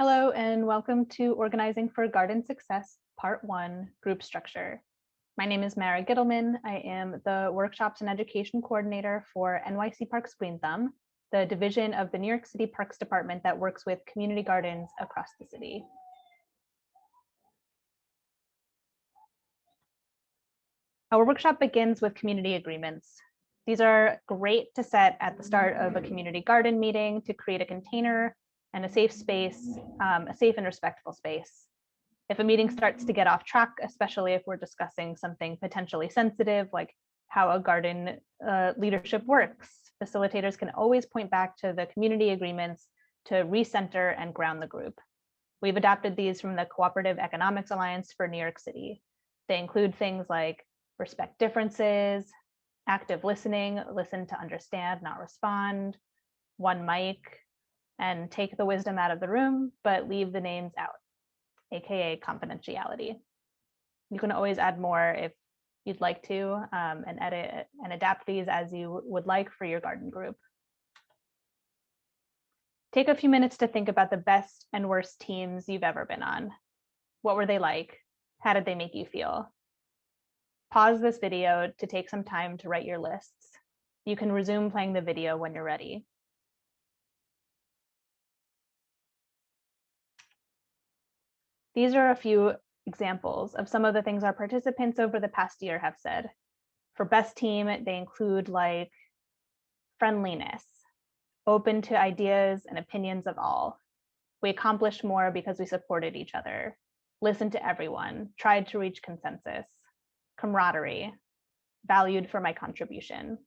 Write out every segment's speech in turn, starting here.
Hello and welcome to Organizing for Garden Success, Part 1, Group Structure. My name is Mara Gittleman. I am the Workshops and Education Coordinator for NYC Parks Green Thumb, the division of the New York City Parks Department that works with community gardens across the city. Our workshop begins with community agreements. These are great to set at the start of a community garden meeting to create a container and a safe space, a safe and respectful space. If a meeting starts to get off track, especially if we're discussing something potentially sensitive, like how a garden leadership works, facilitators can always point back to the community agreements to recenter and ground the group. We've adapted these from the Cooperative Economics Alliance for New York City. They include things like respect differences, active listening, listen to understand, not respond, one mic, and take the wisdom out of the room, but leave the names out, aka confidentiality. You can always add more if you'd like to, and edit and adapt these as you would like for your garden group. Take a few minutes to think about the best and worst teams you've ever been on. What were they like? How did they make you feel? Pause this video to take some time to write your lists. You can resume playing the video when you're ready. These are a few examples of some of the things our participants over the past year have said. For best team, they include like friendliness, open to ideas and opinions of all. We accomplished more because we supported each other, listened to everyone, tried to reach consensus, camaraderie, valued for my contribution.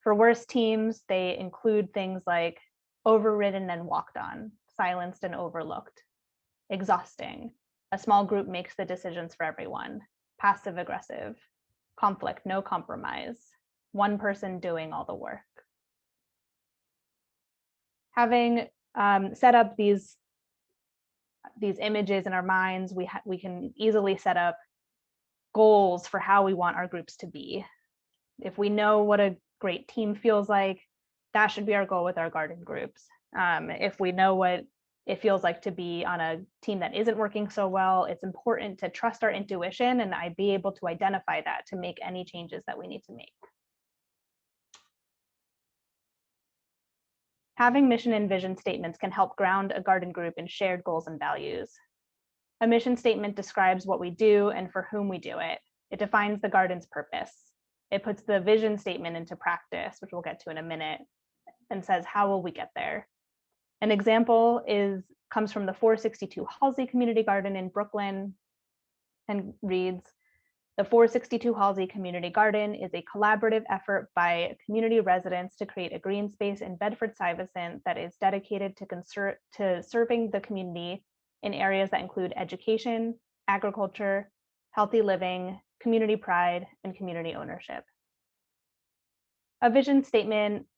For worst teams, they include things like overridden and walked on, silenced and overlooked, exhausting. A small group makes the decisions for everyone, passive aggressive, conflict, no compromise, one person doing all the work. Having set up these images in our minds, we can easily set up goals for how we want our groups to be. If we know what a great team feels like, that should be our goal with our garden groups. If we know what it feels like to be on a team that isn't working so well, it's important to trust our intuition and be able to identify that to make any changes that we need to make. Having mission and vision statements can help ground a garden group in shared goals and values. A mission statement describes what we do and for whom we do it. It defines the garden's purpose. It puts the vision statement into practice, which we'll get to in a minute, and says, how will we get there? An example comes from the 462 Halsey Community Garden in Brooklyn and reads, the 462 Halsey Community Garden is a collaborative effort by community residents to create a green space in Bedford-Stuyvesant that is dedicated to serving the community in areas that include education, agriculture, healthy living, community pride, and community ownership. A vision statement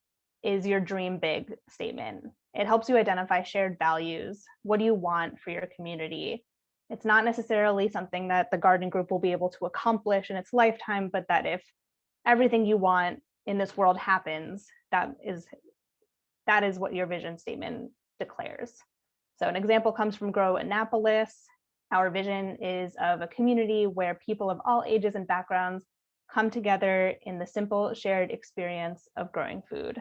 is your dream big statement. It helps you identify shared values. What do you want for your community? It's not necessarily something that the garden group will be able to accomplish in its lifetime, but that if everything you want in this world happens, that is what your vision statement declares. So an example comes from Grow Annapolis. Our vision is of a community where people of all ages and backgrounds come together in the simple shared experience of growing food.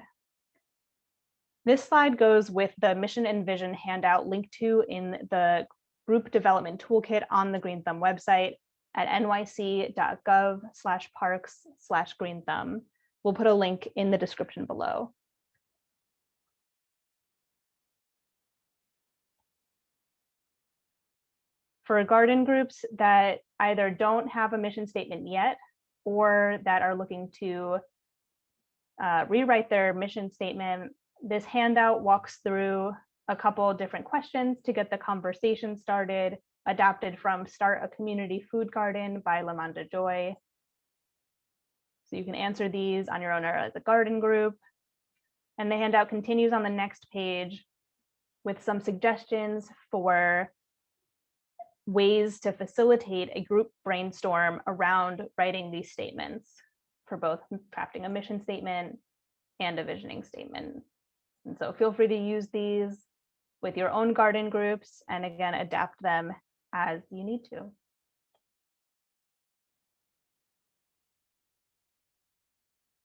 This slide goes with the mission and vision handout linked to in the group development toolkit on the Green Thumb website at nyc.gov/parks/greenthumb. We'll put a link in the description below. For garden groups that either don't have a mission statement yet or that are looking to rewrite their mission statement, this handout walks through a couple different questions to get the conversation started, adapted from Start a Community Food Garden by LaMonda Joy. So you can answer these on your own or as a garden group. And the handout continues on the next page with some suggestions for ways to facilitate a group brainstorm around writing these statements for both crafting a mission statement and a visioning statement. And so feel free to use these with your own garden groups, and again, adapt them as you need to.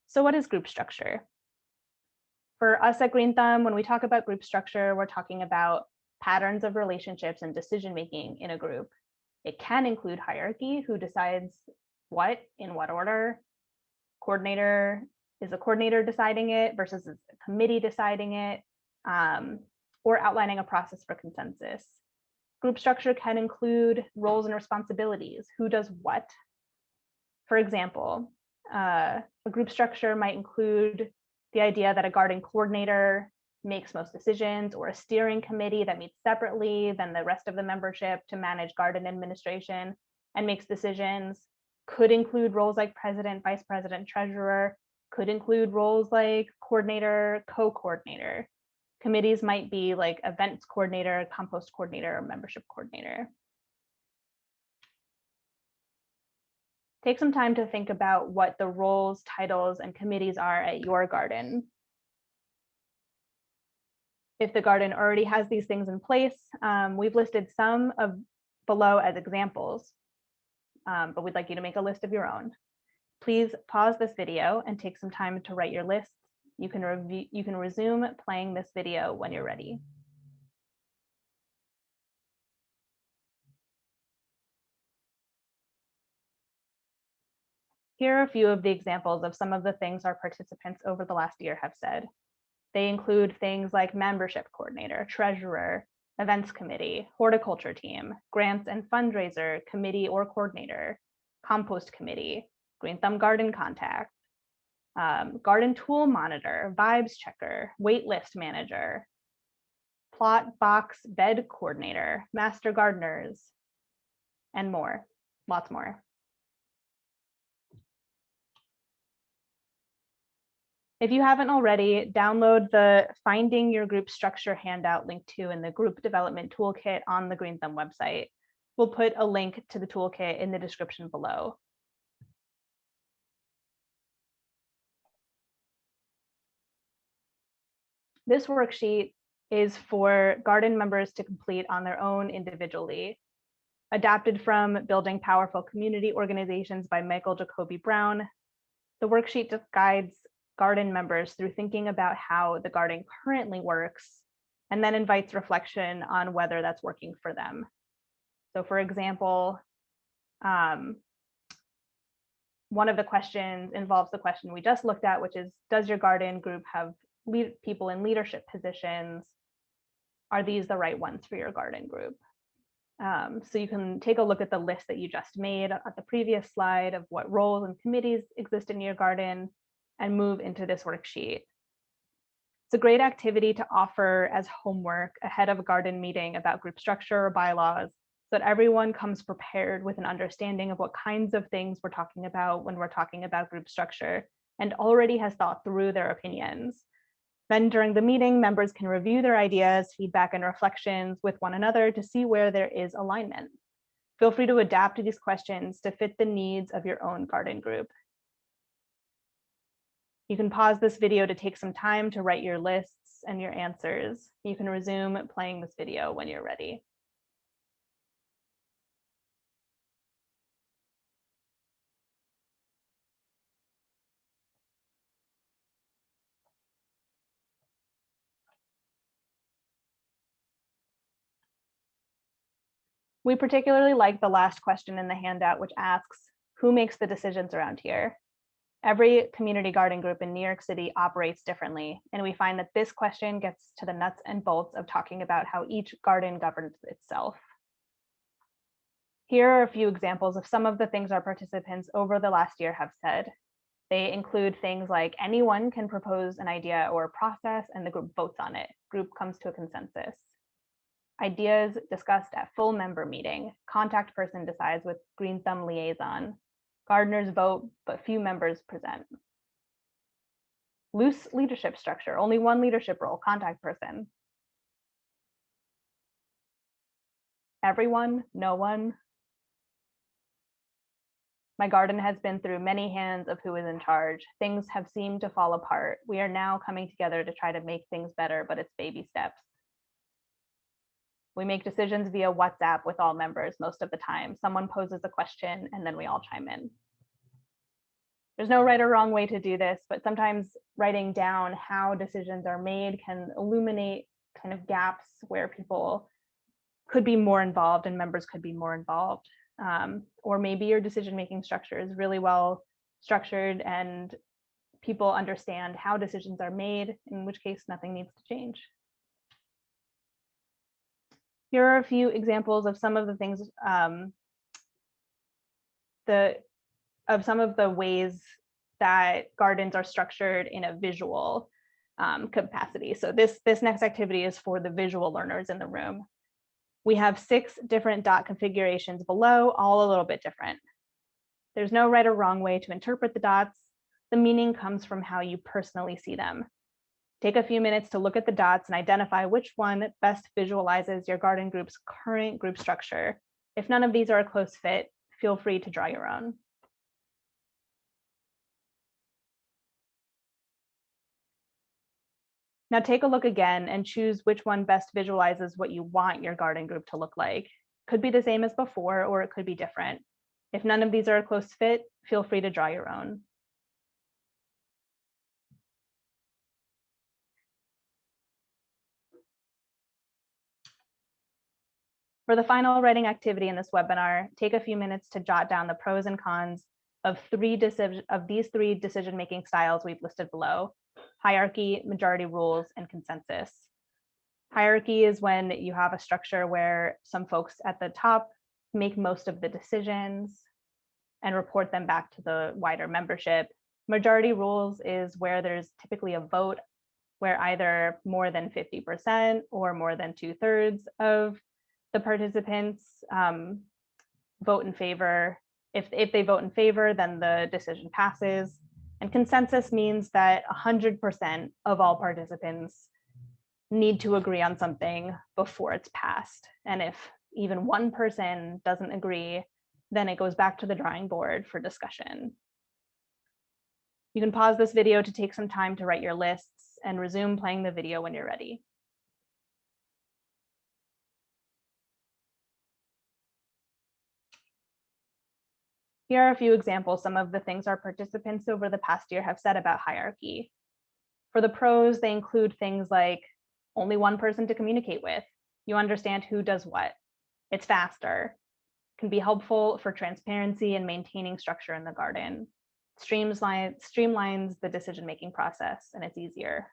So what is group structure? For us at Green Thumb, when we talk about group structure, we're talking about patterns of relationships and decision-making in a group. It can include hierarchy, who decides what in what order. Coordinator, is a coordinator deciding it versus a committee deciding it, or outlining a process for consensus. Group structure can include roles and responsibilities, who does what. For example, a group structure might include the idea that a garden coordinator makes most decisions, or a steering committee that meets separately than the rest of the membership to manage garden administration and makes decisions. Could include roles like president, vice president, treasurer, could include roles like coordinator, co-coordinator. Committees might be like events coordinator, compost coordinator, or membership coordinator. Take some time to think about what the roles, titles, and committees are at your garden. If the garden already has these things in place, we've listed some of below as examples, but we'd like you to make a list of your own. Please pause this video and take some time to write your lists. You can resume playing this video when you're ready. Here are a few of the examples of some of the things our participants over the last year have said. They include things like membership coordinator, treasurer, events committee, horticulture team, grants and fundraiser committee or coordinator, compost committee, Green Thumb garden contact, garden tool monitor, vibes checker, wait list manager, plot box bed coordinator, master gardeners, and more, lots more. If you haven't already, download the Finding Your Group Structure handout linked to in the Group Development Toolkit on the Green Thumb website. We'll put a link to the toolkit in the description below. This worksheet is for garden members to complete on their own individually. Adapted from Building Powerful Community Organizations by Michael Jacoby Brown, the worksheet just guides garden members through thinking about how the garden currently works, and then invites reflection on whether that's working for them. So for example, one of the questions involves the question we just looked at, which is, does your garden group have people in leadership positions? Are these the right ones for your garden group? So you can take a look at the list that you just made at the previous slide of what roles and committees exist in your garden and move into this worksheet. It's a great activity to offer as homework ahead of a garden meeting about group structure or bylaws, so that everyone comes prepared with an understanding of what kinds of things we're talking about when we're talking about group structure and already has thought through their opinions. Then during the meeting, members can review their ideas, feedback, and reflections with one another to see where there is alignment. Feel free to adapt these questions to fit the needs of your own garden group. You can pause this video to take some time to write your lists and your answers. You can resume playing this video when you're ready. We particularly like the last question in the handout, which asks, who makes the decisions around here? Every community garden group in New York City operates differently, and we find that this question gets to the nuts and bolts of talking about how each garden governs itself. Here are a few examples of some of the things our participants over the last year have said. They include things like anyone can propose an idea or a process and the group votes on it. Group comes to a consensus. Ideas discussed at full member meeting. Contact person decides with Green Thumb liaison. Gardeners vote, but few members present. Loose leadership structure, only one leadership role, contact person. Everyone, no one. My garden has been through many hands of who is in charge. Things have seemed to fall apart. We are now coming together to try to make things better, but it's baby steps. We make decisions via WhatsApp with all members most of the time. Someone poses a question and then we all chime in. There's no right or wrong way to do this, but sometimes writing down how decisions are made can illuminate kind of gaps where people could be more involved and members could be more involved. Or maybe your decision-making structure is really well structured and people understand how decisions are made, in which case nothing needs to change. Here are a few examples of some of the things, some of the ways that gardens are structured in a visual capacity. So this next activity is for the visual learners in the room. We have 6 different dot configurations below, all a little bit different. There's no right or wrong way to interpret the dots. The meaning comes from how you personally see them. Take a few minutes to look at the dots and identify which one best visualizes your garden group's current group structure. If none of these are a close fit, feel free to draw your own. Now take a look again and choose which one best visualizes what you want your garden group to look like. Could be the same as before, or it could be different. If none of these are a close fit, feel free to draw your own. For the final writing activity in this webinar, take a few minutes to jot down the pros and cons of these 3 decision-making styles we've listed below: hierarchy, majority rules, and consensus. Hierarchy is when you have a structure where some folks at the top make most of the decisions and report them back to the wider membership. Majority rules is where there's typically a vote where either more than 50% or more than 2/3 of the participants vote in favor. If they vote in favor, then the decision passes. And consensus means that 100% of all participants need to agree on something before it's passed. And if even one person doesn't agree, then it goes back to the drawing board for discussion. You can pause this video to take some time to write your lists and resume playing the video when you're ready. Here are a few examples, some of the things our participants over the past year have said about hierarchy. For the pros, they include things like only one person to communicate with. You understand who does what. It's faster. Can be helpful for transparency and maintaining structure in the garden. Streamlines the decision-making process, and it's easier.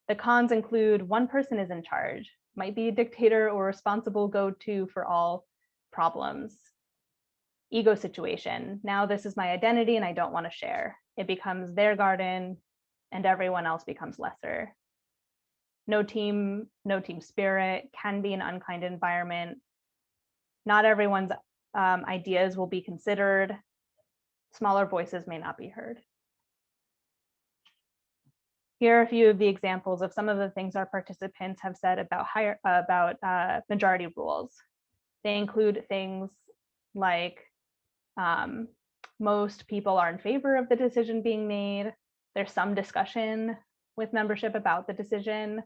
The cons include one person is in charge, might be a dictator or responsible go-to for all problems. Ego situation. Now this is my identity and I don't want to share. It becomes their garden and everyone else becomes lesser. No team spirit, can be an unkind environment. Not everyone's ideas will be considered. Smaller voices may not be heard. Here are a few of the examples of some of the things our participants have said about majority rules. They include things like most people are in favor of the decision being made. There's some discussion with membership about the decision.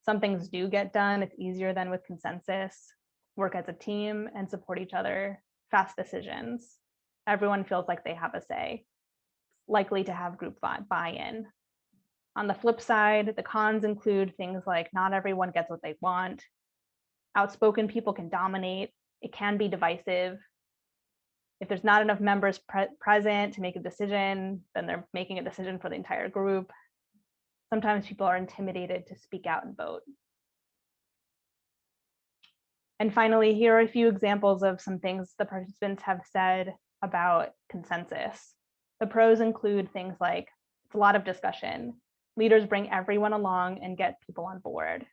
Some things do get done. It's easier than with consensus. Work as a team and support each other. Fast decisions. Everyone feels like they have a say. Likely to have group buy-in. On the flip side, the cons include things like not everyone gets what they want. Outspoken people can dominate. It can be divisive. If there's not enough members present to make a decision, then they're making a decision for the entire group. Sometimes people are intimidated to speak out and vote. And finally, here are a few examples of some things the participants have said about consensus. The pros include things like it's a lot of discussion. Leaders bring everyone along and get people on board.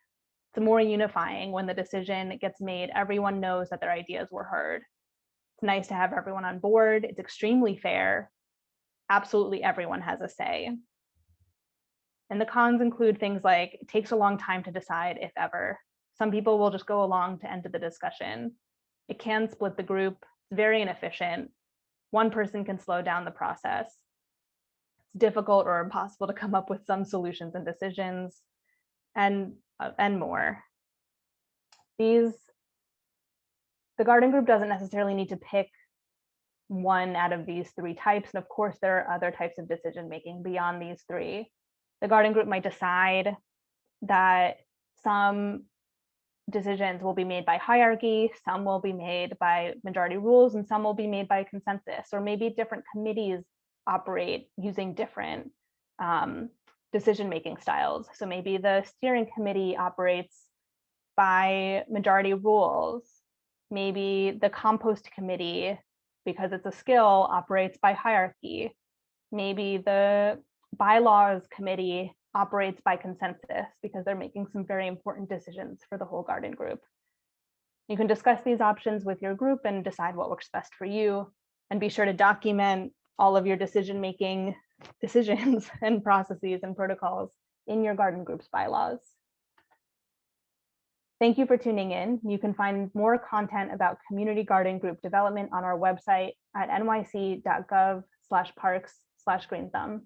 It's more unifying when the decision gets made. Everyone knows that their ideas were heard. It's nice to have everyone on board. It's extremely fair. Absolutely everyone has a say. And the cons include things like it takes a long time to decide, if ever. Some people will just go along to end the discussion. It can split the group. It's very inefficient. One person can slow down the process. It's difficult or impossible to come up with some solutions and decisions, and more. The garden group doesn't necessarily need to pick one out of these three types. And of course, there are other types of decision making beyond these three. The garden group might decide that some decisions will be made by hierarchy, some will be made by majority rules, and some will be made by consensus, or maybe different committees operate using different decision-making styles. So maybe the steering committee operates by majority rules. Maybe the compost committee, because it's a skill, operates by hierarchy. Maybe the bylaws committee operates by consensus because they're making some very important decisions for the whole garden group. You can discuss these options with your group and decide what works best for you, and be sure to document all of your decision-making decisions and processes and protocols in your garden group's bylaws. Thank you for tuning in. You can find more content about community garden group development on our website at nyc.gov/parks/greenthumb.